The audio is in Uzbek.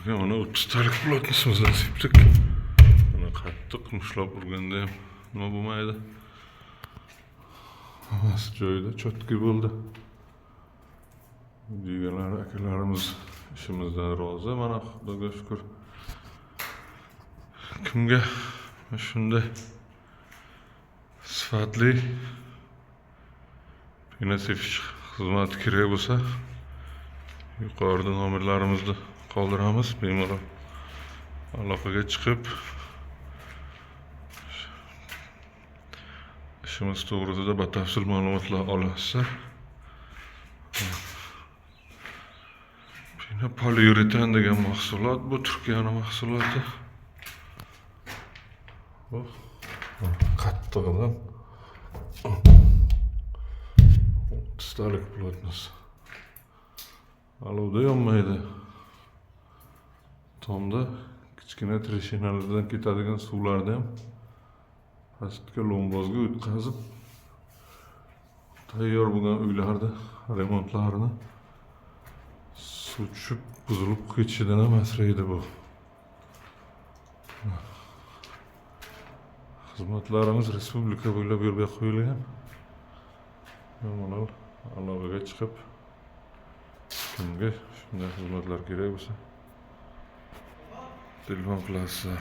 Turgan mana 30 talik plotnisimizni sepdik. Mana qattiq mushlab urganda ham nima bo'lmaydi. Hammasi joyida, chotki bo'ldi. Deganlar akalarimiz ishimizdan rozi, mana Xudoga shukr. Kimga shunday sifatli pina sepish xizmati kerak bo'lsa, yuqorida nomerlarimizni qoldiramiz. Bemalol aloqaga chiqib ishimiz to'g'risida batafsil ma'lumotlar olasiz. Pina poliuretan degan mahsulot, bu Turkiyaning mahsuloti. Bu qattig'idan 30 talik plotnos. Alovda yonmaydi. Tomda kichkina treshinalardan ketadigan suvlarni ham pastga lombozga o'tkazib, tayyor bo'lgan uylarda remontlarini suv tushib buzilib ketishidan ham asraydi bu. Xizmatlarimiz respublika bo'ylab yo'lga qo'yilgan. Bemalol aloqaga chiqib, kimga shunday xizmatlar kerak bo'lsa telefon qilasiz.